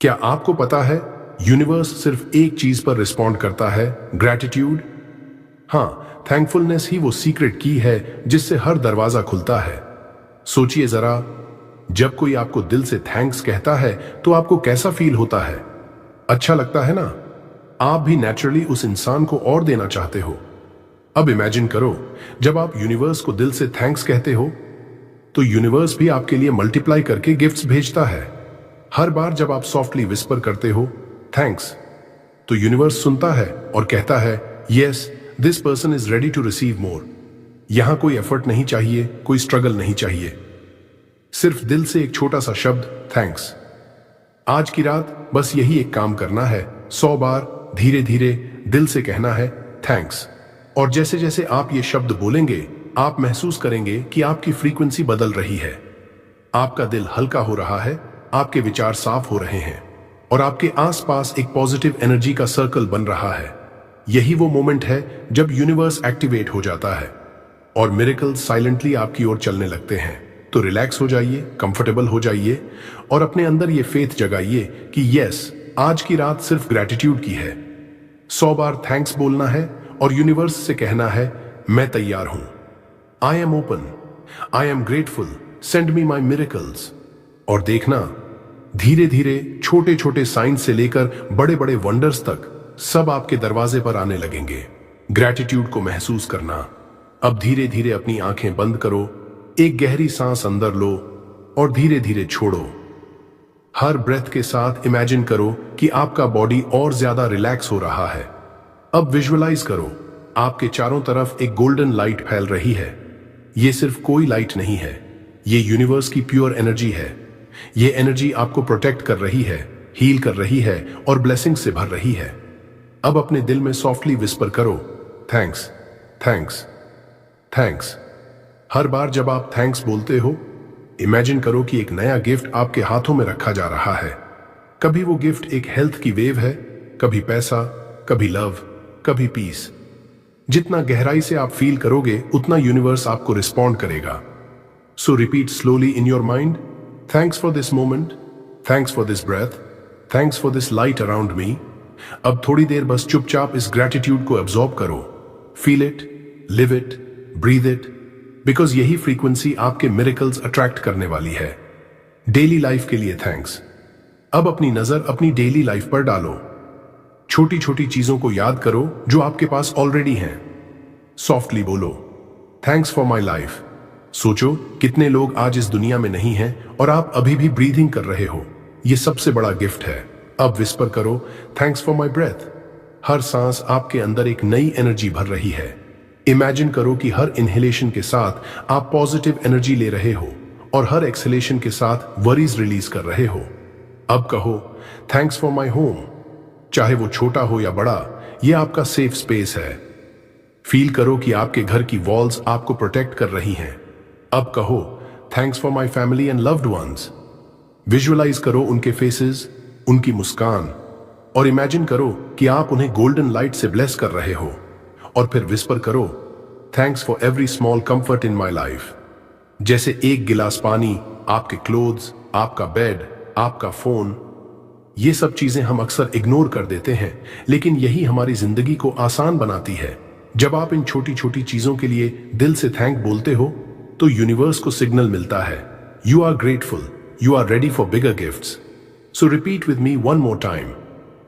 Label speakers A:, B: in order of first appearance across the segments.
A: क्या आपको पता है यूनिवर्स सिर्फ एक चीज पर रिस्पॉन्ड करता है, ग्रैटिट्यूड। हाँ, थैंकफुलनेस ही वो सीक्रेट की है जिससे हर दरवाजा खुलता है। सोचिए जरा, जब कोई आपको दिल से थैंक्स कहता है तो आपको कैसा फील होता है? अच्छा लगता है ना? आप भी नेचुरली उस इंसान को और देना चाहते हो। अब इमेजिन करो, जब आप यूनिवर्स को दिल से थैंक्स कहते हो तो यूनिवर्स भी आपके लिए मल्टीप्लाई करके गिफ्ट्स भेजता है। हर बार जब आप सॉफ्टली विस्पर करते हो थैंक्स, तो यूनिवर्स सुनता है और कहता है yes, this person is ready to receive more. यहां कोई एफर्ट नहीं चाहिए, कोई स्ट्रगल नहीं चाहिए, सिर्फ दिल से एक छोटा सा शब्द थैंक्स। आज की रात बस यही एक काम करना है, 100 बार धीरे धीरे दिल से कहना है थैंक्स। और जैसे जैसे आप ये शब्द बोलेंगे आप महसूस करेंगे कि आपकी फ्रीक्वेंसी बदल रही है। आपका दिल हल्का हो रहा है, आपके विचार साफ हो रहे हैं और आपके आसपास एक पॉजिटिव एनर्जी का सर्कल बन रहा है। यही वो मोमेंट है जब यूनिवर्स एक्टिवेट हो जाता है और मिरेकल्स साइलेंटली आपकी ओर चलने लगते हैं। तो रिलैक्स हो जाइए, कंफर्टेबल हो जाइए और अपने अंदर ये फेथ जगाइए कि यस, आज की रात सिर्फ ग्रैटिट्यूड की है। 100 बार थैंक्स बोलना है और यूनिवर्स से कहना है मैं तैयार हूं, आई am open, I am grateful, send me my miracles. और देखना, धीरे धीरे छोटे छोटे साइंस से लेकर बड़े बड़े वंडर्स तक सब आपके दरवाजे पर आने लगेंगे। ग्रैटिट्यूड को महसूस करना। अब धीरे धीरे अपनी आंखें बंद करो, एक गहरी सांस अंदर लो और धीरे धीरे छोड़ो। हर ब्रेथ के साथ इमेजिन करो कि आपका बॉडी और ज्यादा रिलैक्स हो रहा है। अब विजुअलाइज करो, आपके चारों तरफ एक गोल्डन लाइट फैल रही है। ये सिर्फ कोई लाइट नहीं है, ये यूनिवर्स की प्योर एनर्जी है। ये एनर्जी आपको प्रोटेक्ट कर रही है, हील कर रही है और ब्लेसिंग से भर रही है। अब अपने दिल में सॉफ्टली विस्पर करो थैंक्स, थैंक्स, थैंक्स। हर बार जब आप थैंक्स बोलते हो, इमेजिन करो कि एक नया गिफ्ट आपके हाथों में रखा जा रहा है। कभी वो गिफ्ट एक हेल्थ की वेव है, कभी पैसा, कभी लव, कभी पीस। जितना गहराई से आप फील करोगे उतना यूनिवर्स आपको रिस्पॉन्ड करेगा। So repeat slowly in your mind, thanks for this moment, thanks for this breath, thanks for this light around me. अब थोड़ी देर बस चुपचाप इस ग्रैटिट्यूड को एब्जॉर्ब करो, feel it, live it, breathe it, because यही फ्रीक्वेंसी आपके मिरेकल्स अट्रैक्ट करने वाली है। डेली लाइफ के लिए थैंक्स। अब अपनी नजर अपनी डेली लाइफ पर डालो। छोटी छोटी चीजों को याद करो जो आपके पास ऑलरेडी हैं। सॉफ्टली बोलो थैंक्स फॉर माई लाइफ। सोचो कितने लोग आज इस दुनिया में नहीं हैं और आप अभी भी ब्रीदिंग कर रहे हो। यह सबसे बड़ा गिफ्ट है। अब विस्पर करो थैंक्स फॉर माई ब्रेथ। हर सांस आपके अंदर एक नई एनर्जी भर रही है। इमेजिन करो कि हर इनहेलेशन के साथ आप पॉजिटिव एनर्जी ले रहे हो और हर एक्सहेलेशन के साथ वरीज रिलीज कर रहे हो। अब कहो थैंक्स फॉर माई होम। चाहे वो छोटा हो या बड़ा, ये आपका सेफ स्पेस है। फील करो कि आपके घर की वॉल्स आपको प्रोटेक्ट कर रही हैं। अब कहो thanks for my family and loved ones. Visualise करो उनके फेसेस, उनकी मुस्कान और इमेजिन करो कि आप उन्हें गोल्डन लाइट से ब्लेस कर रहे हो। और फिर विस्पर करो thanks for every small comfort in my life. जैसे एक गिलास पानी, आपके क्लोथ्स, आपका बेड, आपका फोन। ये सब चीजें हम अक्सर इग्नोर कर देते हैं, लेकिन यही हमारी जिंदगी को आसान बनाती है। जब आप इन छोटी छोटी चीजों के लिए दिल से थैंक बोलते हो तो यूनिवर्स को सिग्नल मिलता है you are grateful, you are ready for bigger gifts. So repeat with me one more time,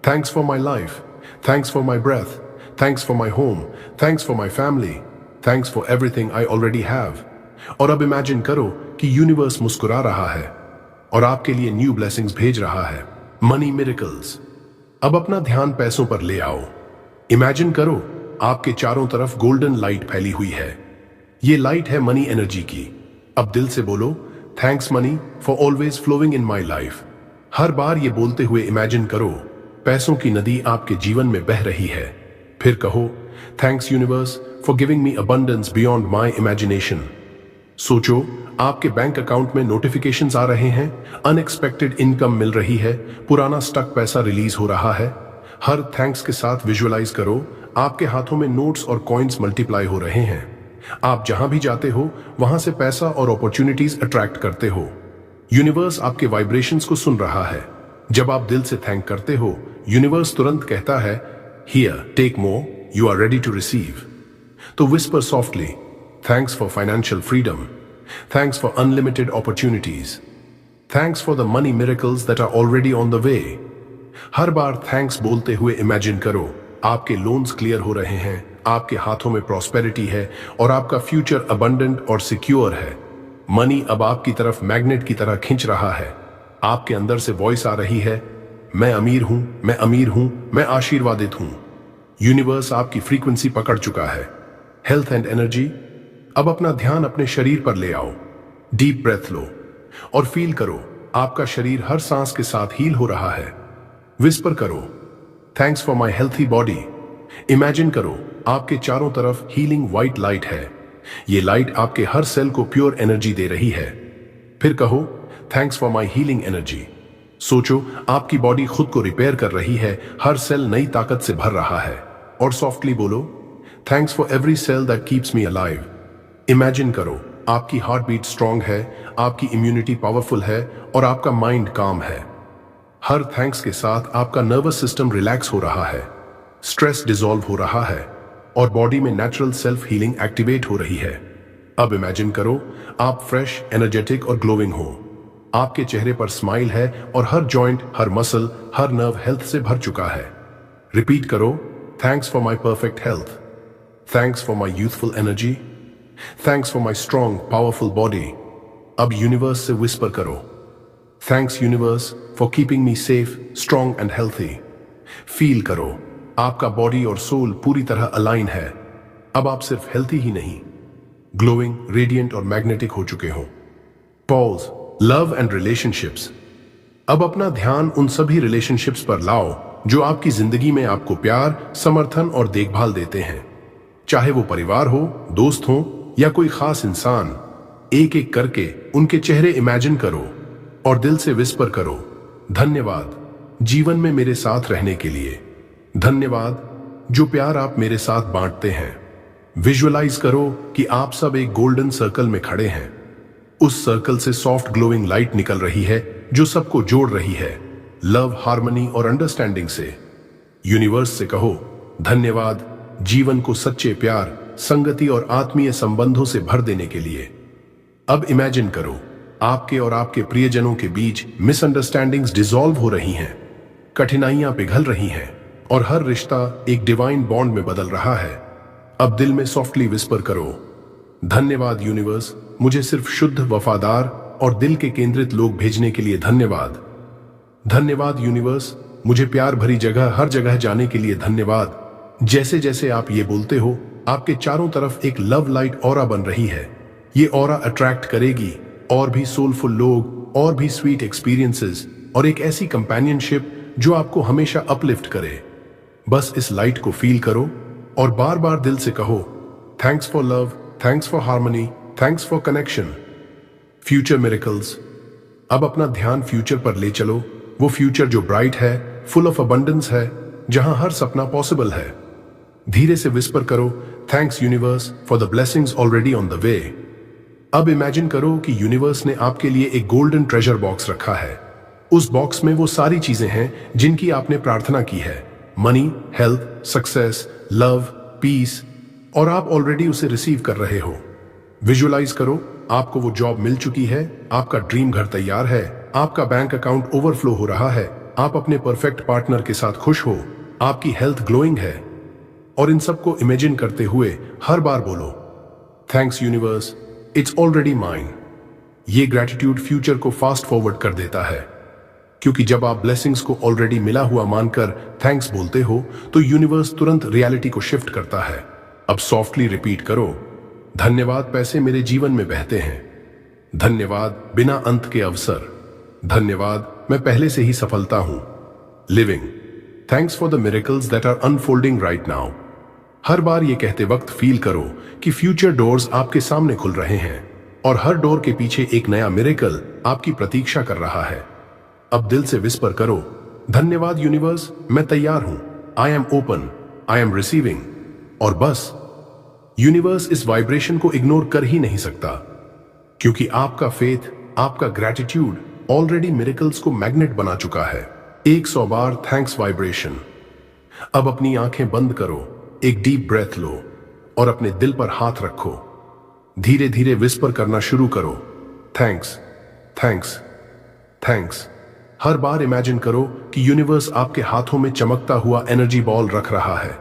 A: thanks for my life, thanks for my breath, thanks for my home, thanks for my family, thanks for everything I already have. और अब imagine करो कि universe मुस्कुरा रहा है और आपके लिए न्यू ब्लेसिंग्स भेज रहा है, मनी मिरेकल्स। अब अपना ध्यान पैसों पर ले आओ। इमेजिन करो आपके चारों तरफ गोल्डन लाइट फैली हुई है। ये लाइट है मनी एनर्जी की। अब दिल से बोलो thanks money for always flowing in my life. हर बार ये बोलते हुए इमेजिन करो पैसों की नदी आपके जीवन में बह रही है। फिर कहो thanks universe for giving me abundance beyond my imagination. सोचो आपके बैंक अकाउंट में नोटिफिकेशंस आ रहे हैं, अनएक्सपेक्टेड इनकम मिल रही है, पुराना स्टक पैसा रिलीज हो रहा है। हर थैंक्स के साथ विजुअलाइज करो आपके हाथों में नोट्स और कॉइन्स मल्टीप्लाई हो रहे हैं। आप जहां भी जाते हो वहां से पैसा और अपॉर्चुनिटीज अट्रैक्ट करते हो। यूनिवर्स आपके वाइब्रेशंस को सुन रहा है। जब आप दिल से थैंक करते हो, यूनिवर्स तुरंत कहता है, here take more, you are ready to receive. तो whisper softly, thanks for financial freedom, thanks for unlimited opportunities, thanks for the money miracles that are already on the way. हर बार thanks बोलते हुए imagine करो, आपके loans clear हो रहे हैं, आपके हाथों में प्रॉस्पेरिटी है और आपका फ्यूचर अबंडेंट और सिक्योर है। मनी अब आपकी तरफ मैग्नेट की तरह खींच रहा है। आपके अंदर से वॉइस आ रही है, मैं अमीर हूं, मैं अमीर हूं, मैं आशीर्वादित हूं। यूनिवर्स आपकी फ्रीक्वेंसी पकड़ चुका है। हेल्थ एंड एनर्जी, अब अपना ध्यान अपने शरीर पर ले आओ। डीप ब्रेथ लो और फील करो, आपका शरीर हर सांस के साथ हील हो रहा है। विस्पर करो, thanks for my healthy body. Imagine करो, आपके चारों तरफ हीलिंग व्हाइट लाइट है। ये लाइट आपके हर सेल को प्योर एनर्जी दे रही है। फिर कहो, thanks for my healing energy. सोचो, आपकी बॉडी खुद को रिपेयर कर रही है, हर सेल नई ताकत से भर रहा है। और सॉफ्टली बोलो, thanks for every cell that keeps me alive. Imagine करो, आपकी हार्ट बीट स्ट्रांग है, आपकी इम्यूनिटी पावरफुल है और आपका माइंड काम है। हर थैंक्स के साथ आपका नर्वस सिस्टम रिलैक्स हो रहा है, स्ट्रेस डिसॉल्व हो रहा है और बॉडी में नेचुरल सेल्फ हीलिंग एक्टिवेट हो रही है। अब इमेजिन करो, आप फ्रेश, एनर्जेटिक और ग्लोइंग हो। आपके चेहरे पर स्माइल है और हर जॉइंट, हर मसल, हर नर्व हेल्थ से भर चुका है। रिपीट करो, thanks for my perfect health, thanks for my youthful energy, thanks for my strong powerful body. अब यूनिवर्स से विस्पर करो, thanks universe for keeping me safe, strong and healthy. Feel करो, आपका बॉडी और सोल पूरी तरह align है। अब आप सिर्फ हेल्थी ही नहीं, ग्लोइंग, रेडिएंट और मैग्नेटिक हो चुके हो। Pause, love and relationships. अब अपना ध्यान उन सभी रिलेशनशिप्स पर लाओ जो आपकी जिंदगी में आपको प्यार, समर्थन और देखभाल देते हैं। चाहे वो परिवार हो, दोस्त हो या कोई खास इंसान, एक एक करके उनके चेहरे इमेजिन करो और दिल से विस्पर करो, धन्यवाद जीवन में मेरे साथ रहने के लिए, धन्यवाद जो प्यार आप मेरे साथ बांटते हैं। विजुअलाइज करो कि आप सब एक गोल्डन सर्कल में खड़े हैं। उस सर्कल से सॉफ्ट ग्लोइंग लाइट निकल रही है जो सबको जोड़ रही है, लव, हार्मनी और अंडरस्टैंडिंग से। यूनिवर्स से कहो, धन्यवाद जीवन को सच्चे प्यार, संगति और आत्मीय संबंधों से भर देने के लिए। अब इमेजिन करो, आपके और आपके प्रियजनों के बीच मिसअंडरस्टैंडिंग्स डिसॉल्व हो रही हैं, कठिनाइयां पिघल रही हैं और हर रिश्ता एक डिवाइन बॉन्ड में बदल रहा है। अब दिल में सॉफ्टली विस्पर करो, धन्यवाद यूनिवर्स, मुझे सिर्फ शुद्ध, वफादार और दिल के केंद्रित लोग भेजने के लिए धन्यवाद। धन्यवाद यूनिवर्स, मुझे प्यार भरी जगह, हर जगह जाने के लिए धन्यवाद। जैसे जैसे आप ये बोलते हो, आपके चारों तरफ एक लव लाइट ऑरा बन रही है। ये ऑरा अट्रैक्ट करेगी और भी सोलफुल लोग, और भी स्वीट एक्सपीरियंसेस और एक ऐसी कंपेनियनशिप जो आपको हमेशा अपलिफ्ट करे। बस इस लाइट को फील करो और बार बार दिल से कहो, thanks for love, thanks for harmony, thanks for connection. Future miracles. अब अपना ध्यान फ्यूचर पर ले चलो, वो फ्यूचर जो ब्राइट है, फुल ऑफ अबंडेंस है, जहां हर सपना पॉसिबल है। धीरे से विस्पर करो, thanks universe for the blessings already on the वे। अब इमेजिन करो कि यूनिवर्स ने आपके लिए एक गोल्डन ट्रेजर बॉक्स रखा है। उस बॉक्स में वो सारी चीजें हैं जिनकी आपने प्रार्थना की है, money, health, success, love, peace, और आप ऑलरेडी उसे रिसीव कर रहे हो। विजुअलाइज करो, आपको वो जॉब मिल चुकी है, आपका ड्रीम घर तैयार है, आपका बैंक अकाउंट ओवरफ्लो हो रहा है, आप अपने परफेक्ट पार्टनर के साथ खुश हो, आपकी हेल्थ ग्लोइंग है। और इन सबको इमेजिन करते हुए हर बार बोलो, thanks universe, it's already mine. ये ग्रेटिट्यूड फ्यूचर को फास्ट फॉरवर्ड कर देता है, क्योंकि जब आप ब्लेसिंग्स को ऑलरेडी मिला हुआ मानकर थैंक्स बोलते हो तो यूनिवर्स तुरंत रियलिटी को शिफ्ट करता है। अब सॉफ्टली रिपीट करो, धन्यवाद पैसे मेरे जीवन में बहते हैं, धन्यवाद बिना अंत के अवसर, धन्यवाद मैं पहले से ही सफलता हूं, living, thanks for the miracles that are unfolding right now. हर बार ये कहते वक्त फील करो कि फ्यूचर डोर्स आपके सामने खुल रहे हैं और हर डोर के पीछे एक नया मिरेकल आपकी प्रतीक्षा कर रहा है। अब दिल से विस्पर करो, धन्यवाद यूनिवर्स, मैं तैयार हूं, आई am open, I am receiving. और बस यूनिवर्स इस वाइब्रेशन को इग्नोर कर ही नहीं सकता, क्योंकि आपका फेथ, आपका ग्रेटिट्यूड ऑलरेडी मिरेकल्स को मैग्नेट बना चुका है। 100 बार थैंक्स वाइब्रेशन। अब अपनी आंखें बंद करो, एक डीप ब्रेथ लो और अपने दिल पर हाथ रखो। धीरे धीरे विस्पर करना शुरू करो, थैंक्स, थैंक्स, थैंक्स। हर बार इमेजिन करो कि यूनिवर्स आपके हाथों में चमकता हुआ एनर्जी बॉल रख रहा है।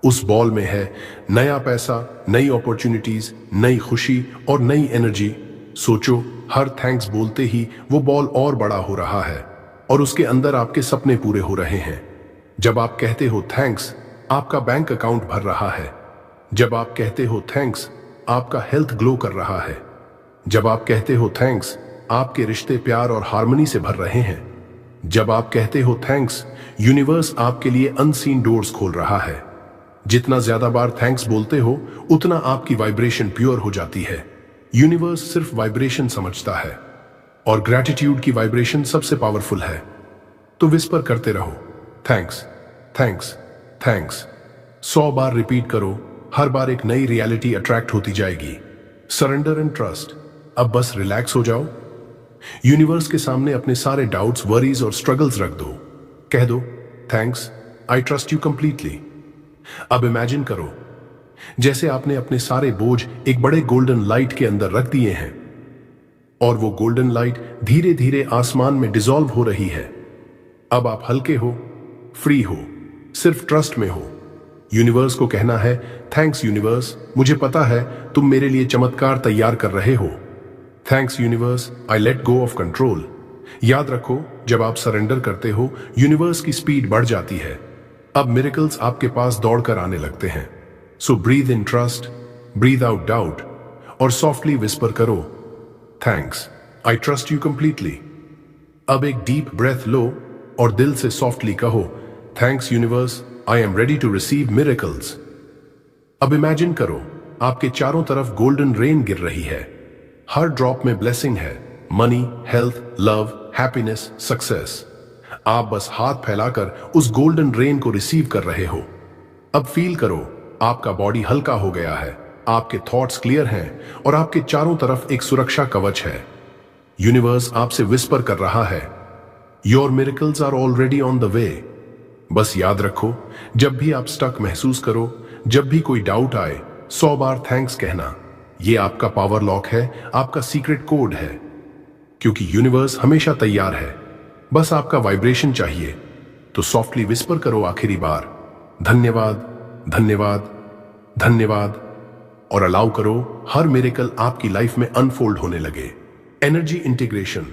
A: उस बॉल में है नया पैसा, नई अपॉर्चुनिटीज, नई खुशी और नई एनर्जी। सोचो, हर थैंक्स बोलते ही वो बॉल और बड़ा हो रहा है और उसके अंदर आपके सपने पूरे हो रहे हैं। जब आप कहते हो थैंक्स, आपका बैंक अकाउंट भर रहा है। जब आप कहते हो थैंक्स, आपका हेल्थ ग्लो कर रहा है। जब आप कहते हो थैंक्स, आपके रिश्ते प्यार और हार्मनी से भर रहे हैं। जब आप कहते हो थैंक्स, यूनिवर्स आपके लिए अनसीन डोर्स खोल रहा है। जितना ज्यादा बार थैंक्स बोलते हो, उतना आपकी वाइब्रेशन प्योर हो जाती है। यूनिवर्स सिर्फ वाइब्रेशन समझता है और ग्रैटिट्यूड की वाइब्रेशन सबसे पावरफुल है। तो विस्पर करते रहो, थैंक्स, थैंक्स, थैंक्स। 100 बार रिपीट करो, हर बार एक नई रियलिटी अट्रैक्ट होती जाएगी। Surrender and trust. अब बस रिलैक्स हो जाओ। यूनिवर्स के सामने अपने सारे डाउट्स, वरीज और स्ट्रगल्स रख दो। कह दो, thanks, I trust you completely. अब इमेजिन करो जैसे आपने अपने सारे बोझ एक बड़े गोल्डन लाइट के अंदर रख दिए हैं और वो गोल्डन लाइट धीरे धीरे आसमान में डिसॉल्व हो रही है। अब आप हल्के हो, फ्री हो, सिर्फ ट्रस्ट में हो। यूनिवर्स को कहना है, थैंक्स यूनिवर्स, मुझे पता है तुम मेरे लिए चमत्कार तैयार कर रहे हो। Thanks universe, I let go of control. याद रखो, जब आप सरेंडर करते हो, यूनिवर्स की स्पीड बढ़ जाती है। अब मिरेकल्स आपके पास दौड़कर आने लगते हैं। So breathe in trust, breathe out doubt और सॉफ्टली विस्पर करो, thanks, I trust you completely. अब एक डीप ब्रेथ लो और दिल से सॉफ्टली कहो, thanks universe, I am ready to receive miracles. अब इमेजिन करो, आपके चारों तरफ गोल्डन रेन गिर रही है। हर ड्रॉप में ब्लेसिंग है, money, health, love, happiness, success. आप बस हाथ फैलाकर उस गोल्डन रेन को रिसीव कर रहे हो। अब फील करो, आपका बॉडी हल्का हो गया है, आपके थॉट्स क्लियर हैं और आपके चारों तरफ एक सुरक्षा कवच है। यूनिवर्स आपसे विस्पर कर रहा है, your miracles are already on the way. बस याद रखो, जब भी आप स्टक महसूस करो, जब भी कोई डाउट आए, 100 बार थैंक्स कहना। ये आपका पावर लॉक है, आपका सीक्रेट कोड है। क्योंकि यूनिवर्स हमेशा तैयार है, बस आपका वाइब्रेशन चाहिए। तो सॉफ्टली विस्पर करो आखिरी बार, धन्यवाद, धन्यवाद, धन्यवाद, और अलाउ करो हर मिरेकल आपकी लाइफ में अनफोल्ड होने लगे। Energy integration.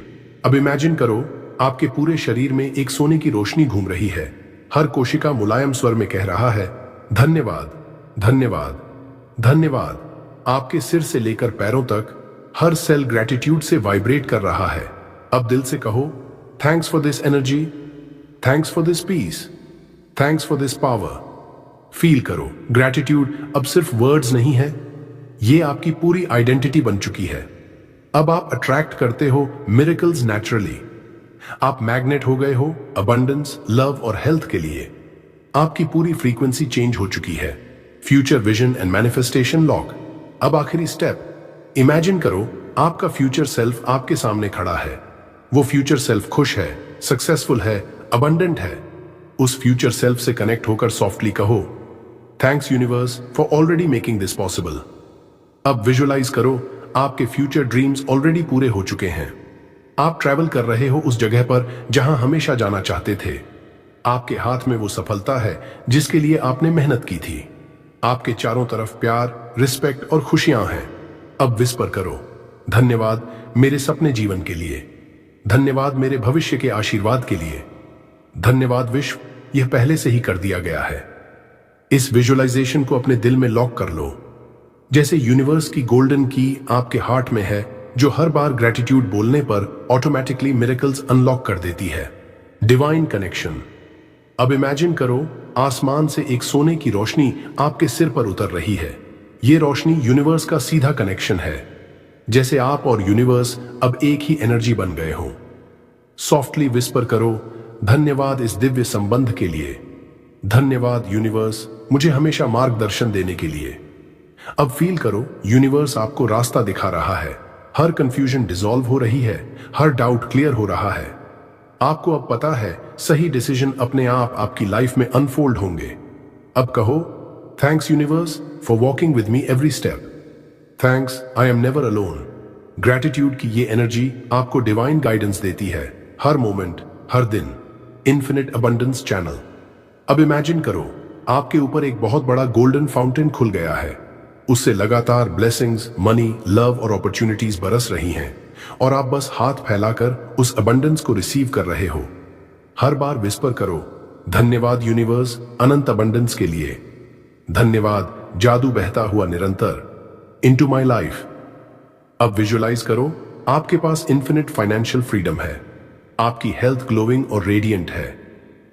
A: अब इमेजिन करो, आपके पूरे शरीर में एक सोने की रोशनी घूम रही है। हर कोशिका मुलायम स्वर में कह रहा है, धन्यवाद, धन्यवाद, धन्यवाद। आपके सिर से लेकर पैरों तक हर सेल ग्रैटिट्यूड से वाइब्रेट कर रहा है। अब दिल से कहो, thanks for this energy, thanks for this peace, thanks for this power. Feel करो, ग्रैटिट्यूड अब सिर्फ वर्ड्स नहीं है, ये आपकी पूरी आइडेंटिटी बन चुकी है। अब आप अट्रैक्ट करते हो मिरेकल्स नेचुरली। आप मैग्नेट हो गए हो अबंडेंस, लव और हेल्थ के लिए। आपकी पूरी फ्रीक्वेंसी चेंज हो चुकी है। Future vision and manifestation lock. अब आखिरी स्टेप, इमेजिन करो आपका फ्यूचर सेल्फ आपके सामने खड़ा है। वो फ्यूचर सेल्फ खुश है, सक्सेसफुल है, अबंडेंट है। उस फ्यूचर सेल्फ से कनेक्ट होकर सॉफ्टली कहो, thanks universe for already making this possible. अब विजुअलाइज करो, आपके फ्यूचर ड्रीम्स ऑलरेडी पूरे हो चुके हैं। आप ट्रैवल कर रहे हो उस जगह पर जहां हमेशा जाना चाहते थे। आपके हाथ में वो सफलता है जिसके लिए आपने मेहनत की थी। आपके चारों तरफ प्यार, रिस्पेक्ट और खुशियां हैं। अब विस्पर करो, धन्यवाद मेरे सपने जीवन के लिए, धन्यवाद मेरे भविष्य के आशीर्वाद के लिए, धन्यवाद विश्व, यह पहले से ही कर दिया गया है। इस विजुअलाइजेशन को अपने दिल में लॉक कर लो, जैसे यूनिवर्स की गोल्डन की आपके हार्ट में है, जो हर बार ग्रैटिट्यूड बोलने पर ऑटोमेटिकली मिरेकल्स अनलॉक कर देती है। Divine connection. अब इमेजिन करो, आसमान से एक सोने की रोशनी आपके सिर पर उतर रही है। यह रोशनी यूनिवर्स का सीधा कनेक्शन है, जैसे आप और यूनिवर्स अब एक ही एनर्जी बन गए हो। सॉफ्टली विस्पर करो, धन्यवाद इस दिव्य संबंध के लिए, धन्यवाद यूनिवर्स मुझे हमेशा मार्गदर्शन देने के लिए। अब फील करो, यूनिवर्स आपको रास्ता दिखा रहा है। हर कंफ्यूजन डिसॉल्व हो रही है, हर डाउट क्लियर हो रहा है। आपको अब पता है सही डिसीजन अपने आप आपकी लाइफ में अनफोल्ड होंगे। अब कहो, thanks universe for walking with me every step. Thanks, I am never alone. Gratitude की ये एनर्जी आपको डिवाइन गाइडेंस देती है, हर मोमेंट, हर दिन। Infinite abundance channel. अब इमेजिन करो, आपके ऊपर एक बहुत बड़ा गोल्डन फाउंटेन खुल गया है। उससे लगातार ब्लेसिंग्स, मनी, लव और अपॉर्चुनिटीज बरस रही हैं और आप बस हाथ फैलाकर उस अबंडेंस को रिसीव कर रहे हो। हर बार विस्पर करो, धन्यवाद यूनिवर्स अनंत अबंडेंस के लिए। धन्यवाद जादू बहता हुआ निरंतर इनटू माय लाइफ। अब विजुअलाइज करो, आपके पास इन्फिनिट फाइनेंशियल फ्रीडम है। आपकी हेल्थ ग्लोइंग और रेडिएंट है।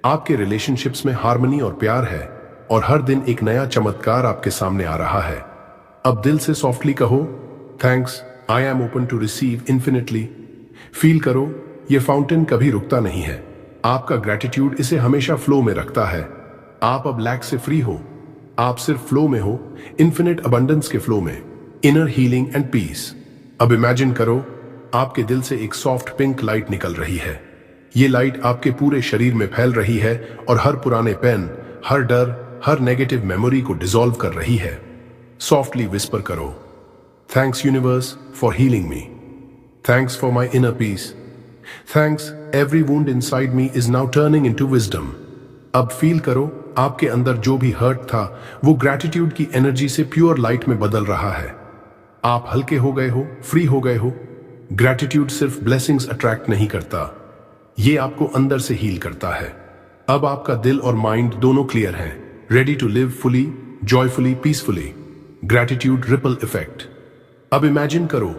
A: आपके रिलेशनशिप्स में हार्मनी और प्यार है और हर दिन एक नया चमत्कार आपके सामने आ रहा है। अब दिल से सॉफ्टली कहो, thanks, I am open to receive infinitely. Feel करो, ये फाउंटेन कभी रुकता नहीं है। आपका ग्रैटिट्यूड इसे हमेशा फ्लो में रखता है। आप अब लैक से फ्री हो। आप सिर्फ फ्लो में हो, इन्फिनिट अबंडेंस के फ्लो में, इनर हीलिंग एंड पीस। अब इमेजिन करो, आपके दिल से एक सॉफ्ट पिंक लाइट निकल रही है। ये लाइट आपके पूरे शरीर में फैल रही है और हर पुराने पेन, हर डर, हर नेगेटिव मेमोरी को डिसॉल्व कर रही है। सॉफ्टली विस्पर करो, thanks universe for healing me. Thanks for my inner peace. Thanks, every wound inside me is now turning into wisdom. अब फील करो, आपके अंदर जो भी हर्ट था वो ग्रैटिट्यूड की एनर्जी से प्योर लाइट में बदल रहा है। आप हल्के हो गए हो, फ्री हो गए हो। ग्रैटिट्यूड सिर्फ ब्लेसिंग्स अट्रैक्ट नहीं करता, ये आपको अंदर से हील करता है। अब आपका दिल और माइंड दोनों क्लियर हैं, ready to live fully, joyfully, peacefully. Gratitude ripple effect. अब इमेजिन करो,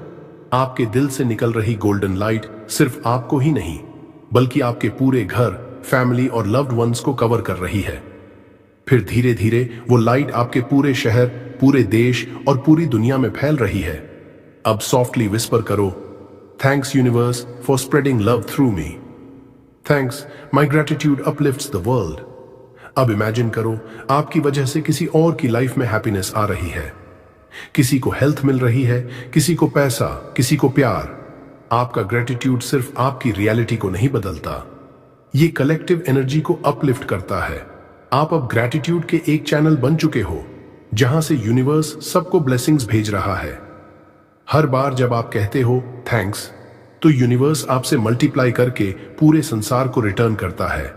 A: आपके दिल से निकल रही गोल्डन लाइट सिर्फ आपको ही नहीं बल्कि आपके पूरे घर, फैमिली और लव्ड वंस को कवर कर रही है। फिर धीरे धीरे वो लाइट आपके पूरे शहर, पूरे देश और पूरी दुनिया में फैल रही है। अब सॉफ्टली विस्पर करो, thanks universe for spreading love through me. Thanks, my gratitude uplifts the world. अब इमेजिन करो, आपकी वजह से किसी और की लाइफ में हैप्पीनेस आ रही है। किसी को हेल्थ मिल रही है, किसी को पैसा, किसी को प्यार। आपका ग्रैटिट्यूड सिर्फ आपकी रियलिटी को नहीं बदलता, ये कलेक्टिव एनर्जी को अपलिफ्ट करता है। आप अब ग्रैटिट्यूड के एक चैनल बन चुके हो जहां से यूनिवर्स सबको ब्लेसिंग्स भेज रहा है। हर बार जब आप कहते हो थैंक्स, तो यूनिवर्स आपसे मल्टीप्लाई करके पूरे संसार को रिटर्न करता है।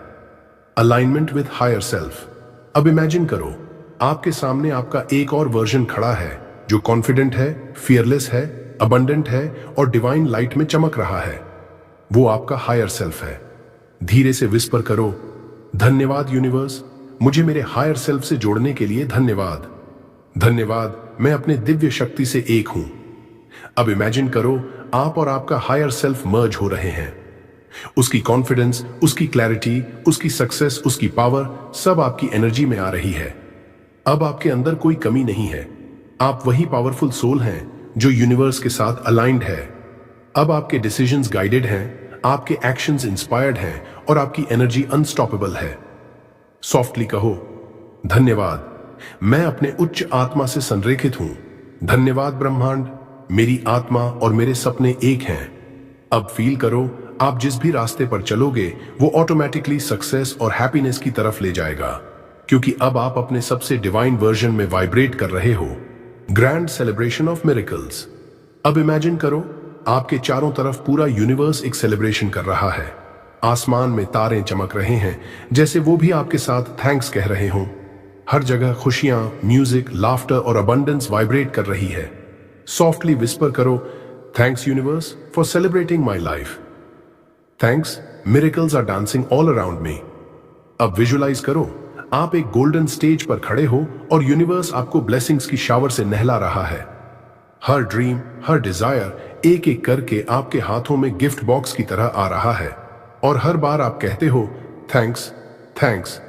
A: Alignment with higher self. अब इमेजिन करो, आपके सामने आपका एक और वर्जन खड़ा है जो कॉन्फिडेंट है, फियरलेस है, अबंडेंट है और डिवाइन लाइट में चमक रहा है। वो आपका हायर सेल्फ है। धीरे से विस्पर करो, धन्यवाद यूनिवर्स, मुझे मेरे हायर सेल्फ से जोड़ने के लिए धन्यवाद। धन्यवाद, मैं अपने दिव्य शक्ति से एक हूं। अब इमेजिन करो, आप और आपका हायर सेल्फ मर्ज हो रहे हैं। उसकी कॉन्फिडेंस, उसकी क्लैरिटी, उसकी सक्सेस, उसकी पावर सब आपकी एनर्जी में आ रही है। अब आपके अंदर कोई कमी नहीं है। आप वही पावरफुल सोल हैं जो यूनिवर्स के साथ अलाइंड है। अब आपके डिसीजंस गाइडेड हैं, आपके एक्शंस इंस्पायर्ड हैं और आपकी एनर्जी अनस्टॉपेबल है। सॉफ्टली कहो, धन्यवाद, मैं अपने उच्च आत्मा से संरेखित हूं। धन्यवाद ब्रह्मांड, मेरी आत्मा और मेरे सपने एक हैं। अब फील करो, आप जिस भी रास्ते पर चलोगे वो ऑटोमेटिकली सक्सेस और हैप्पीनेस की तरफ ले जाएगा, क्योंकि अब आप अपने सबसे डिवाइन वर्जन में वाइब्रेट कर रहे हो। Grand celebration of miracles. अब इमेजिन करो, आपके चारों तरफ पूरा यूनिवर्स एक सेलिब्रेशन कर रहा है। आसमान में तारे चमक रहे हैं जैसे वो भी आपके साथ थैंक्स कह रहे हों। हर जगह खुशियां, म्यूजिक, लाफ्टर और अबंडेंस वाइब्रेट कर रही है। सॉफ्टली विस्पर करो, thanks universe for celebrating my life. Thanks, miracles are dancing all around me. अब विजुअलाइज करो, आप एक गोल्डन स्टेज पर खड़े हो और यूनिवर्स आपको ब्लेसिंग्स की शावर से नहला रहा है। हर ड्रीम, हर डिजायर एक एक करके आपके हाथों में गिफ्ट बॉक्स की तरह आ रहा है और हर बार आप कहते हो थैंक्स, थैंक्स,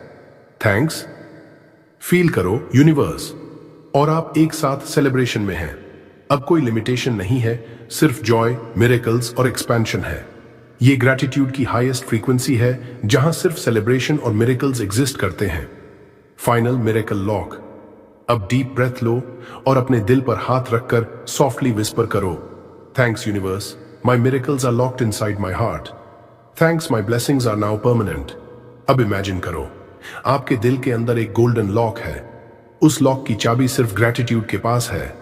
A: थैंक्स। फील करो यूनिवर्स और आप एक साथ सेलिब्रेशन में हैं। अब कोई लिमिटेशन नहीं है, सिर्फ जॉय, मिरेकल्स और एक्सपेंशन है। ये ग्रैटिट्यूड की हाईएस्ट फ्रीक्वेंसी है जहां सिर्फ सेलिब्रेशन और मिरेकल्स एग्जिस्ट करते हैं। Final miracle lock. अब डीप ब्रेथ लो और अपने दिल पर हाथ रखकर सॉफ्टली विस्पर करो, thanks universe, my miracles are locked inside my heart. Thanks my blessings are now permanent. अब इमेजिन करो, आपके दिल के अंदर एक गोल्डन लॉक है। उस लॉक की चाबी सिर्फ ग्रेटिट्यूड के पास है।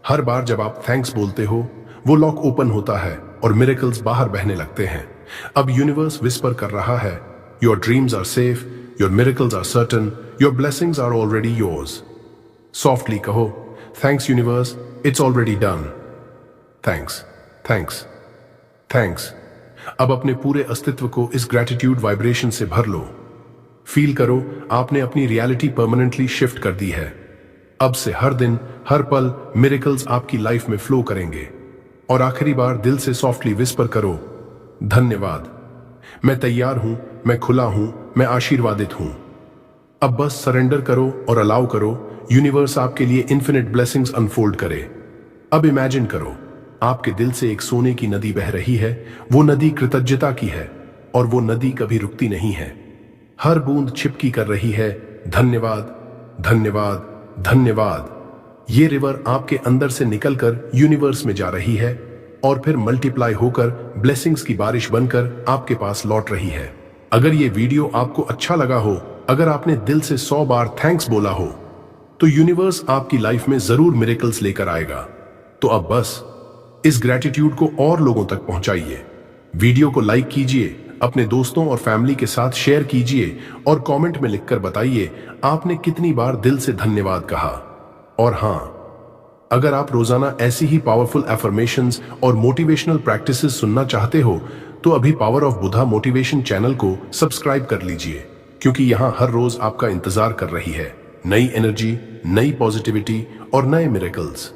A: हर बार जब आप थैंक्स बोलते हो, वो लॉक ओपन होता है और मिरेकल्स बाहर बहने लगते हैं। अब यूनिवर्स विस्पर कर रहा है, your dreams are safe, your miracles are certain, your blessings are already yours. Softly कहो, thanks universe, it's already done. Thanks, thanks, thanks. अब अपने पूरे अस्तित्व को इस ग्रेटिट्यूड वाइब्रेशन से भर लो। फील करो, आपने अपनी रियलिटी परमानेंटली शिफ्ट कर दी है। अब से हर दिन, हर पल मिरेकल्स आपकी लाइफ में फ्लो करेंगे। और आखिरी बार दिल से सॉफ्टली विस्पर करो, धन्यवाद, मैं तैयार हूं, मैं खुला हूं, मैं आशीर्वादित हूं। अब बस सरेंडर करो और अलाउ करो, यूनिवर्स आपके लिए इन्फिनिट ब्लेसिंग्स अनफोल्ड करे। अब इमेजिन करो, आपके दिल से एक सोने की नदी बह रही है। वो नदी कृतज्ञता की है और वो नदी कभी रुकती नहीं है। हर बूंद छिपकी कर रही है, धन्यवाद, धन्यवाद, धन्यवाद। ये रिवर आपके अंदर से निकलकर यूनिवर्स में जा रही है और फिर मल्टीप्लाई होकर ब्लेसिंग्स की बारिश बनकर आपके पास लौट रही है। अगर ये वीडियो आपको अच्छा लगा हो, अगर आपने दिल से 100 बार थैंक्स बोला हो, तो यूनिवर्स आपकी लाइफ में जरूर मिरेकल्स लेकर आएगा। तो अब बस इस ग्रेटिट्यूड को और लोगों तक पहुंचाइए। वीडियो को लाइक कीजिए, अपने दोस्तों और फैमिली के साथ शेयर कीजिए और कमेंट में लिखकर बताइए आपने कितनी बार दिल से धन्यवाद कहा। और हां, अगर आप रोजाना ऐसी ही पावरफुल एफर्मेशंस और मोटिवेशनल प्रैक्टिसेस सुनना चाहते हो, तो अभी power of Buddha motivation channel को सब्सक्राइब कर लीजिए, क्योंकि यहां हर रोज आपका इंतजार कर रही है नई एनर्जी, नई पॉजिटिविटी और नए मिरेकल्स।